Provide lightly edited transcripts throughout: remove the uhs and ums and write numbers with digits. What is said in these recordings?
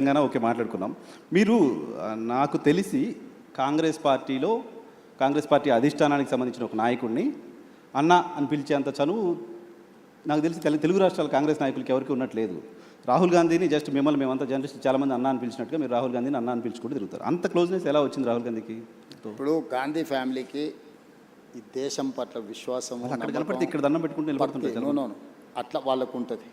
Telangana okay మాట్లాడుకున్నాం. మీరు నాకు తెలిసి కాంగ్రెస్ పార్టీ అధిష్టానానికి సంబంధించిన ఒక నాయకుడిని అన్న అని పిలిచేంత చనువు నాకు తెలిసి తెలుగు రాష్ట్రాల కాంగ్రెస్ నాయకులకి ఎవరికి ఉన్నట్లేదు. రాహుల్ గాంధీని జస్ట్ మిమ్మల్ని మేమంతా జర్నలిస్ట్ చాలామంది అన్న అని పిలిచినట్టుగా మీరు రాహుల్ గాంధీని అన్న అని పిలుచుకుంటూ తిరుగుతారు. అంత క్లోజ్నెస్ ఎలా వచ్చింది రాహుల్ గాంధీకి? ఇప్పుడు గాంధీ ఫ్యామిలీకి ఈ దేశం పట్ల విశ్వాసం అక్కడ కనపడితే ఇక్కడ దండం పెట్టుకుంటూ నిలబడుతుంటారు. అట్లా వాళ్ళకు ఉంటుంది.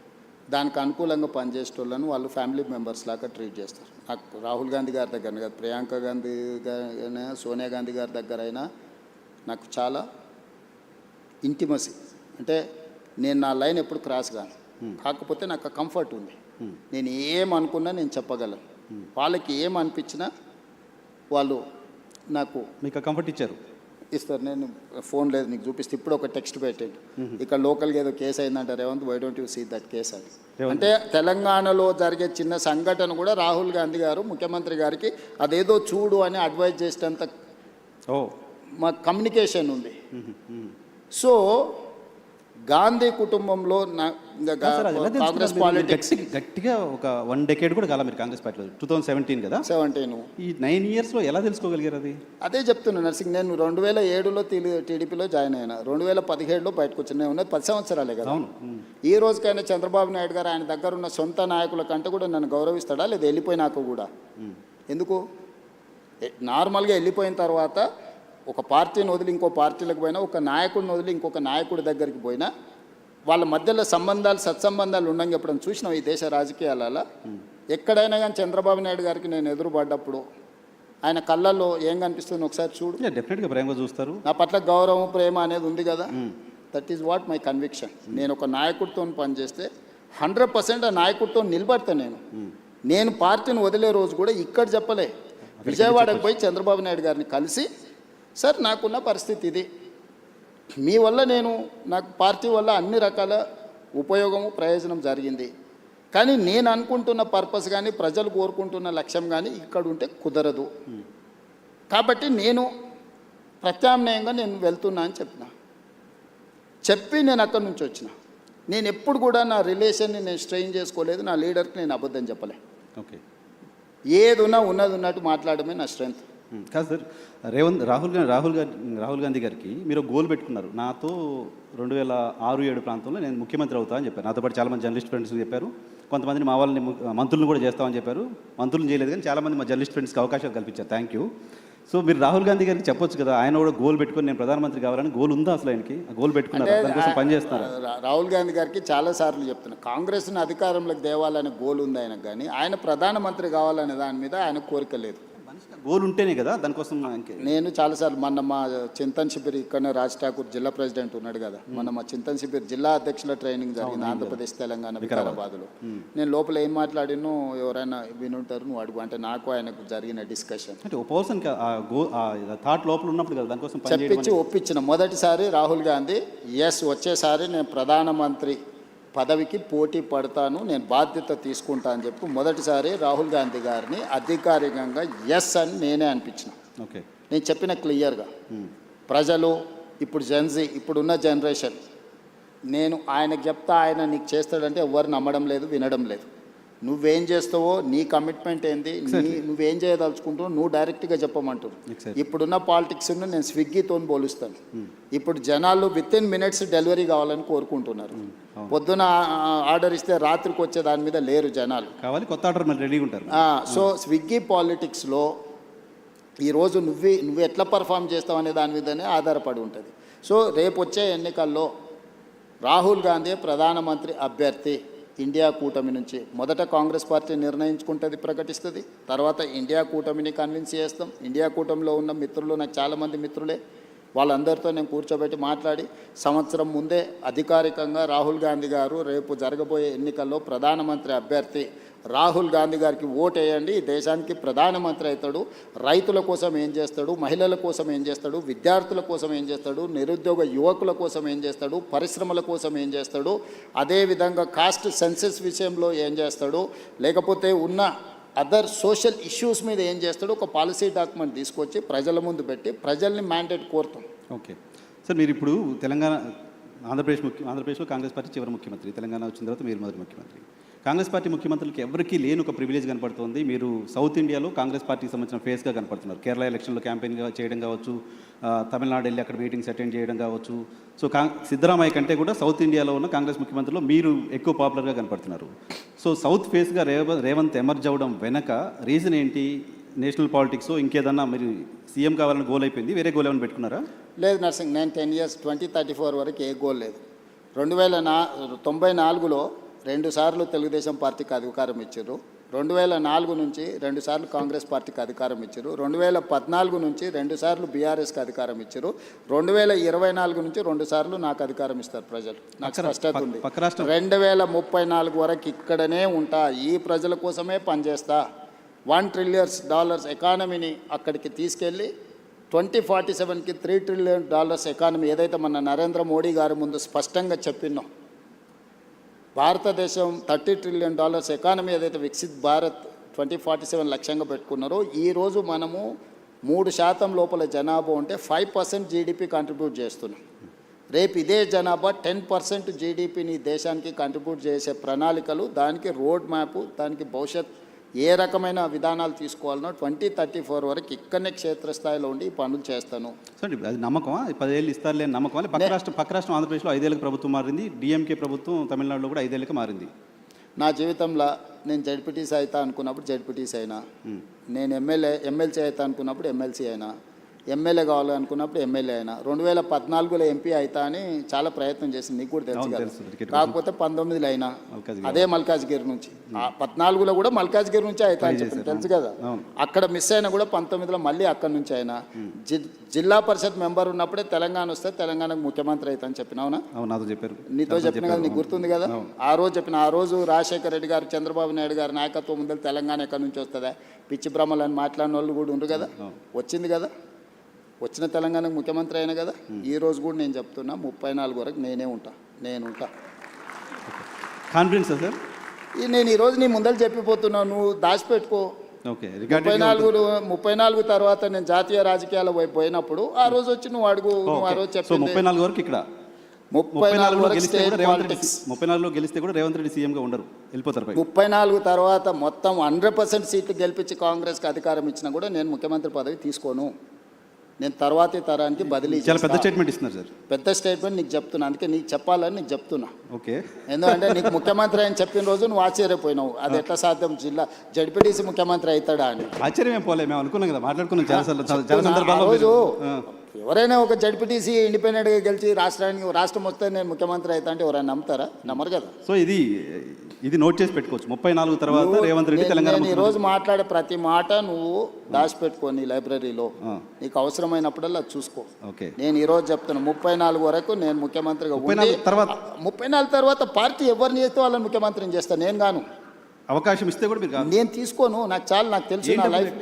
దానికి అనుకూలంగా పనిచేసేటోళ్ళను వాళ్ళు ఫ్యామిలీ మెంబర్స్ లాగా ట్రీట్ చేస్తారు. నాకు రాహుల్ గాంధీ గారి దగ్గర కాదు, ప్రియాంక గాంధీ గారైనా సోనియా గాంధీ గారి దగ్గర అయినా నాకు చాలా ఇంటిమసీ. అంటే నేను నా లైన్ ఎప్పుడు క్రాస్ కాను, కాకపోతే నాకు కంఫర్ట్ ఉంది. నేను ఏమనుకున్నా నేను చెప్పగలను. వాళ్ళకి ఏమనిపించినా వాళ్ళు నాకు మీకు కంఫర్ట్ ఇస్తారు. నేను ఫోన్ లేదు నీకు చూపిస్తే ఇప్పుడు ఒక టెక్స్ట్ పెట్టండి, ఇక్కడ లోకల్గా ఏదో కేసు అయిందంటే Revanth why don't you see that case అని. అంటే తెలంగాణలో జరిగే చిన్న సంఘటన కూడా రాహుల్ గాంధీ గారు ముఖ్యమంత్రి గారికి అదేదో చూడు అని అడ్వైజ్ చేసేంత మా కమ్యూనికేషన్ ఉంది. సో గాంధీ కుటుంబంలో కాంగ్రెస్ పాలిటిక్స్ గట్టిగా ఒక 1 decade కూడా కాల మీరు కాంగ్రెస్ పార్టీలో 2017 కదా, 17 ఈ 9 yearsలో ఎలా తెలుసుకోగలిగారు? అది అదే చెప్తున్నా నర్సింగ్. నేను 2007లో టీడీపీలో జాయిన్ అయినా, 2017లో బయటకు వచ్చాను. నేను ఉన్నది 10 సంవత్సరాలే కదా. ఈ రోజుకైనా చంద్రబాబు నాయుడు గారు ఆయన దగ్గర ఉన్న సొంత నాయకుల కంటే కూడా నన్ను గౌరవిస్తాడా లేదా? వెళ్ళిపోయినాక కూడా ఎందుకు? నార్మల్గా వెళ్ళిపోయిన తర్వాత ఒక పార్టీని వదిలి ఇంకో పార్టీలకు పోయినా, ఒక నాయకుడిని వదిలి ఇంకొక నాయకుడి దగ్గరికి పోయినా వాళ్ళ మధ్యలో సంబంధాలు సత్సంబంధాలు ఉండని చెప్పడం చూసినాం ఈ దేశ రాజకీయాలలో. ఎక్కడైనా కానీ చంద్రబాబు నాయుడు గారికి నేను ఎదురుపడ్డప్పుడు ఆయన కళ్ళల్లో ఏం కనిపిస్తుంది ఒకసారి చూడు. డెఫినెట్గా ప్రేమగా చూస్తారు. నా పట్ల గౌరవం ప్రేమ అనేది ఉంది కదా. That is what my conviction. నేను ఒక నాయకుడితో పనిచేస్తే 100% ఆ నాయకుడితో నిలబడతాను. నేను పార్టీని వదిలే రోజు కూడా ఇక్కడ చెప్పలే, విజయవాడకు పోయి చంద్రబాబు నాయుడు గారిని కలిసి, సార్ నాకున్న పరిస్థితి ఇది, మీ వల్ల నాకు పార్టీ వల్ల అన్ని రకాల ఉపయోగము ప్రయోజనం జరిగింది, కానీ నేను అనుకుంటున్న పర్పస్ కానీ ప్రజలు కోరుకుంటున్న లక్ష్యం కానీ ఇక్కడ ఉంటే కుదరదు, కాబట్టి నేను ప్రత్యామ్నాయంగా నేను వెళ్తున్నా అని చెప్పి నేను అక్కడి నుంచి వచ్చిన. నేను ఎప్పుడు కూడా నా రిలేషన్ని నేను స్ట్రెయిన్ చేసుకోలేదు, నా లీడర్కి నేను అబద్ధం చెప్పలే. ఓకే, ఏదున్నా ఉన్నది ఉన్నట్టు మాట్లాడమే నా స్ట్రెంగ్త్. కాదు సార్, రాహుల్ గాంధీ గారికి మీరు గోల్ పెట్టుకున్నారు. నాతో 2006-7 ప్రాంతంలో నేను ముఖ్యమంత్రి అవుతా అని చెప్పారు. నాతో పాటు చాలామంది జర్నలిస్ట్ ఫ్రెండ్స్ చెప్పారు. కొంతమందిని మా వాళ్ళని మంత్రులను కూడా చేస్తామని చెప్పారు. మంత్రులను చేయలేదు కానీ చాలామంది మా జర్నలిస్ట్ ఫ్రెండ్స్కి అవకాశాలు కల్పించారు. Thank you. సో మీరు రాహుల్ గాంధీ గారికి చెప్పొచ్చు కదా, ఆయన కూడా గోల్ పెట్టుకొని నేను ప్రధానమంత్రి కావాలని. గోల్ ఉందా అసలు ఆయనకి? గోల్ పెట్టుకున్నారు, దానికోసం పనిచేస్తున్నారు. రాహుల్ గాంధీ గారికి చాలాసార్లు చెప్తున్నా, కాంగ్రెస్ని అధికారంలోకి తేవాలనే గోల్ ఉంది ఆయనకు, కానీ ఆయన ప్రధానమంత్రి కావాలనే దాని మీద ఆయన కోరిక లేదు. గోల్ ఉంటేనే కదా దానికోసం. నేను చాలాసార్లు మొన్న మా చింతన్ శిబిర్ ఇక్కడనే రాజ్ ఠాకూర్ జిల్లా ప్రెసిడెంట్ ఉన్నాడు కదా, మొన్న మా చింతన్ శిబిర్ జిల్లా అధ్యక్షుల ట్రైనింగ్ జరిగింది ఆంధ్రప్రదేశ్ తెలంగాణ వికారాబాద్లో. నేను లోపల ఏం మాట్లాడినో ఎవరైనా వినుంటారు, నువ్వు అడుగు అంటే నాకు ఆయనకు జరిగిన డిస్కషన్ అంటే పర్సన్ థాట్ లోపల ఉన్నప్పుడు కదా దానికోసం చెప్పించి ఒప్పించిన. మొదటిసారి రాహుల్ గాంధీ వచ్చేసారి నేను ప్రధానమంత్రి పదవికి పోటీ పడతాను, నేను బాధ్యత తీసుకుంటా అని చెప్పి మొదటిసారి రాహుల్ గాంధీ గారిని అధికారికంగా ఎస్ అని నేనే అనిపించిన. ఓకే, నేను చెప్పిన క్లియర్గా. ప్రజలు ఇప్పుడు ఇప్పుడున్న జనరేషన్, నేను ఆయనకు చెప్తా ఆయన నీకు చేస్తాడంటే ఎవరు నమ్మడం లేదు, వినడం లేదు. నువ్వేం చేస్తావో, నీ కమిట్మెంట్ ఏంది, నువ్వేం చేయదలుచుకుంటావో నువ్వు డైరెక్ట్గా చెప్పమంటున్నావు. ఇప్పుడున్న పాలిటిక్స్ను నేను స్విగ్గీతో పోలుస్తాను. ఇప్పుడు జనాలు వితిన్ మినిట్స్ డెలివరీ కావాలని కోరుకుంటున్నారు. పొద్దున ఆర్డర్ ఇస్తే రాత్రికి వచ్చే దాని మీద లేరు జనాలు, కావాలి కొత్త ఆర్డర్ రెడీగా ఉంటారు. సో స్విగ్గీ పాలిటిక్స్లో ఈరోజు నువ్వు ఎట్లా పర్ఫామ్ చేస్తావు అనే దాని మీదనే ఆధారపడి ఉంటుంది. సో రేపు వచ్చే ఎన్నికల్లో రాహుల్ గాంధీ ప్రధానమంత్రి అభ్యర్థి ఇండియా కూటమి నుంచి. మొదట కాంగ్రెస్ పార్టీ నిర్ణయించుకుంటుంది, ప్రకటిస్తుంది, తర్వాత ఇండియా కూటమిని కన్విన్స్ చేస్తాం. ఇండియా కూటమిలో ఉన్న మిత్రులు నాకు చాలామంది మిత్రులే, వాళ్ళందరితో నేను కూర్చోబెట్టి మాట్లాడి సంవత్సరం ముందే అధికారికంగా రాహుల్ గాంధీ గారు రేపు జరగబోయే ఎన్నికల్లో ప్రధానమంత్రి అభ్యర్థి రాహుల్ గాంధీ గారికి ఓటేయండి, దేశానికి ప్రధానమంత్రి అవుతాడు, రైతుల కోసం ఏం చేస్తాడు, మహిళల కోసం ఏం చేస్తాడు, విద్యార్థుల కోసం ఏం చేస్తాడు, నిరుద్యోగ యువకుల కోసం ఏం చేస్తాడు, పరిశ్రమల కోసం ఏం చేస్తాడు, అదేవిధంగా కాస్ట్ సెన్సెస్ విషయంలో ఏం చేస్తాడు, లేకపోతే ఉన్న అదర్ సోషల్ ఇష్యూస్ మీద ఏం చేస్తాడు, ఒక పాలసీ డాక్యుమెంట్ తీసుకొచ్చి ప్రజల ముందు పెట్టి ప్రజల్ని మ్యాండేట్ కోరుతాం. ఓకే సార్, మీరు ఇప్పుడు ఆంధ్రప్రదేశ్లో కాంగ్రెస్ పార్టీ చివరి ముఖ్యమంత్రి, తెలంగాణ వచ్చిన తర్వాత మీరు మొదటి ముఖ్యమంత్రి. కాంగ్రెస్ పార్టీ ముఖ్యమంత్రులకి ఎవరికీ లేని ఒక ప్రివిలేజ్ కనపడుతుంది. మీరు సౌత్ ఇండియాలో కాంగ్రెస్ పార్టీకి సంబంధించిన ఫేస్గా కనపడుతున్నారు. కేరళ ఎలక్షన్లో క్యాంపెయిన్గా చేయడం కావచ్చు, తమిళనాడు వెళ్ళి అక్కడ మీటింగ్స్ అటెండ్ చేయడం కావచ్చు. సో సిద్ధరామయ్య కంటే కూడా సౌత్ ఇండియాలో ఉన్న కాంగ్రెస్ ముఖ్యమంత్రుల్లో మీరు ఎక్కువ పాపులర్గా కనపడుతున్నారు. సో సౌత్ ఫేస్గా రేవంత్ ఎమర్జ్ అవ్వడం వెనక రీజన్ ఏంటి? నేషనల్ పాలిటిక్స్ ఇంకేదన్నా మీరు సీఎం కావాలని గోల్ అయిపోయింది, వేరే గోల్ ఏమైనా పెట్టుకున్నారా? లేదు నర్సింగ్, నేను 10 years 2034 వరకు ఏ గోల్ లేదు. 1994లో 2 సార్లు తెలుగుదేశం పార్టీకి అధికారం ఇచ్చారు. 2004 నుంచి 2 సార్లు కాంగ్రెస్ పార్టీకి అధికారం ఇచ్చారు. 2014 నుంచి 2 సార్లు బీఆర్ఎస్కి అధికారం ఇచ్చారు. 2024 నుంచి 2 సార్లు నాకు అధికారం ఇస్తారు ప్రజలు. నాకు స్పష్టత ఉంది. 2034 వరకు ఇక్కడనే ఉంటా, ఈ ప్రజల కోసమే పనిచేస్తా. $1 trillion ఎకానమీని అక్కడికి తీసుకెళ్ళి 2047కి $3 trillion ఎకానమీ ఏదైతే మన నరేంద్ర మోడీ గారి ముందు స్పష్టంగా చెప్పినాం, భారతదేశం $30 trillion ఎకానమీ ఏదైతే వికసిత్ భారత్ 2047 లక్ష్యంగా పెట్టుకున్నారో, ఈరోజు మనము 3% లోపల జనాభా ఉంటే 5% జీడిపి కంట్రిబ్యూట్ చేస్తున్నాం. రేపు ఇదే జనాభా 10% జీడిపిని దేశానికి కంట్రిబ్యూట్ చేసే ప్రణాళికలు, దానికి రోడ్ మ్యాప్, దానికి భవిష్యత్ ఏ రకమైన విధానాలు తీసుకోవాలనో 2034 వరకు ఇక్కడనే క్షేత్రస్థాయిలో ఉండి ఈ పనులు చేస్తాను. సార్ అది నమ్మకమా? 10 ఏళ్ళు ఇస్తారు లేని నమ్మకమా? పక్క రాష్ట్రం ఆంధ్రప్రదేశ్లో 5 ఏళ్ళకి ప్రభుత్వం మారింది, డిఎంకే ప్రభుత్వం తమిళనాడులో కూడా 5 ఏళ్ళకి మారింది. నా జీవితంలో నేను జడ్పీటీసీ అవుతా అనుకున్నప్పుడు జడ్పీటీసీ అయినా, నేను ఎమ్మెల్సీ అవుతా అనుకున్నప్పుడు ఎమ్మెల్సీ అయినా, ఎమ్మెల్యే కావాలనుకున్నప్పుడు ఎమ్మెల్యే అయినా. 2014లో ఎంపీ అవుతా అని చాలా ప్రయత్నం చేసింది, నీకు కూడా తెలుసు కదా. కాకపోతే 19లో అయినా అదే మల్కాజ్గిరి నుంచి, 14లో కూడా మల్కాజ్గిరి నుంచి అవుతా అని చెప్పింది, తెలుసు కదా. అక్కడ మిస్ అయినా కూడా 19లో మళ్ళీ అక్కడి నుంచి అయినా. జిల్లా పరిషత్ మెంబర్ ఉన్నప్పుడే తెలంగాణ వస్తే తెలంగాణకు ముఖ్యమంత్రి అవుతా అని చెప్పిన, అవునా? చెప్పారు, నీతో చెప్పిన కదా, నీకు గుర్తుంది కదా. ఆ రోజు చెప్పిన, ఆ రోజు రాజశేఖర రెడ్డి గారు, చంద్రబాబు నాయుడు గారి నాయకత్వం ముందు తెలంగాణ ఎక్కడి నుంచి వస్తుందా, పిచ్చి బ్రహ్మలు అని మాట్లాడిన వాళ్ళు కూడా ఉండరు కదా. వచ్చింది కదా, వచ్చిన తెలంగాణకు ముఖ్యమంత్రి అయినా కదా. ఈ రోజు కూడా నేను చెప్తున్నా, 34 వరకు నేను ఉంటా. Confidence sir? నేను ఈరోజు నీ ముందర చెప్పిపోతున్నాను, నువ్వు దాచిపెట్టుకో. 34 తర్వాత నేను జాతీయ రాజకీయాల వైపు పోయినప్పుడు ఆ రోజు వచ్చి నువ్వు అడుగు. నువ్వు ఆ రోజు చెప్పి 34 వరకు ఇక్కడ 34లో గెలిస్తే కూడా రేవంత్ రెడ్డి సీఎంగా ఉండరు, వెళ్ళిపోతారు. 34 తర్వాత మొత్తం 100% సీట్లు గెలిపించి కాంగ్రెస్కి అధికారం ఇచ్చినా కూడా నేను ముఖ్యమంత్రి పదవి తీసుకోను. నేను తర్వాతి తరానికి బదిలీ. చాలా పెద్ద స్టేట్మెంట్ ఇస్తున్నారు సార్. పెద్ద స్టేట్మెంట్ నీకు చెప్తున్నా, అందుకే నీకు చెప్పాలని నీకు చెప్తున్నా. ఓకే, ఎందుకంటే నీకు ముఖ్యమంత్రి అని చెప్పిన రోజు నువ్వు ఆశ్చర్యపోయినావు, అది ఎట్లా సాధ్యం, జడ్పీటీసీ ముఖ్యమంత్రి అవుతాడా అని. ఆశ్చర్యం పోలే, మేము అనుకున్నాం కదా, మాట్లాడుకున్నాం చాలా సందర్భాల్లో. రోజు ఎవరైనా ఒక జడ్పీటీసీ ఇండిపెండెంట్గా గెలిచి రాష్ట్రం వస్తే నేను ముఖ్యమంత్రి అవుతా అంటే ఎవరైనా నమ్ముతారా? నమ్మరు కదా. సో ఇది నోట్ చేసి పెట్టుకోవచ్చు. 34 తర్వాత రేవంత్ రెడ్డి తెలంగాణ. ఈ రోజు మాట్లాడే ప్రతి మాట నువ్వు దాచిపెట్టుకో నీ లైబ్రరీలో, నీకు అవసరమైనప్పుడల్లా చూసుకో. నేను ఈ రోజు చెప్తున్నా, 34 వరకు నేను ముఖ్యమంత్రిగా. 34 తర్వాత పార్టీ ఎవరిని చేస్తే వాళ్ళని ముఖ్యమంత్రిని చేస్తాను, నేను గాను. అవకాశం ఇస్తే కూడా మీరు నేను తీసుకోను, నాకు చాలా, నాకు తెలుసు నా లైఫ్.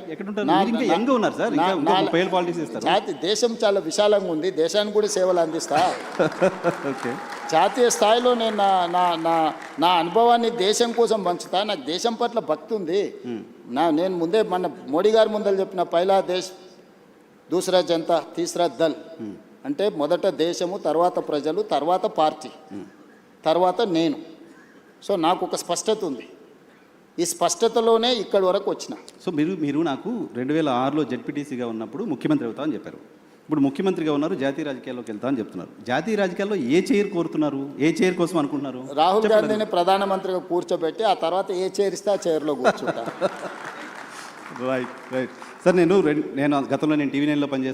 జాతి దేశం చాలా విశాలంగా ఉంది, దేశానికి కూడా సేవలు అందిస్తా. జాతీయ స్థాయిలో నేను నా అనుభవాన్ని దేశం కోసం పంచుతా. నాకు దేశం పట్ల భక్తి ఉంది. నేను ముందే మన మోడీ గారి ముందర చెప్పిన, పైలా దేశ్ దూసరా జనతా తీసరా దల్, అంటే మొదట దేశము, తర్వాత ప్రజలు, తర్వాత పార్టీ, తర్వాత నేను. సో నాకు ఒక స్పష్టత ఉంది, ఈ స్పష్టతలోనే ఇక్కడి వరకు వచ్చిన. సో మీరు నాకు 2006లో జడ్పీటీసీగా ఉన్నప్పుడు ముఖ్యమంత్రి అవుతా అని చెప్పారు. ఇప్పుడు ముఖ్యమంత్రిగా ఉన్నారు, జాతీయ రాజకీయాల్లోకి వెళ్తా అని చెప్తున్నారు. జాతీయ రాజకీయాల్లో ఏ చైర్ కోరుతున్నారు, ఏ చైర్ కోసం అనుకుంటున్నారు? రాహుల్ గాంధీని ప్రధానమంత్రిగా కూర్చోబెట్టి ఆ తర్వాత ఏ చైర్ ఇస్తే ఆ చైర్లో కూర్చుంటా. Right sir. నేను గతంలో టీవీ 9లో పనిచేస్తున్నాను.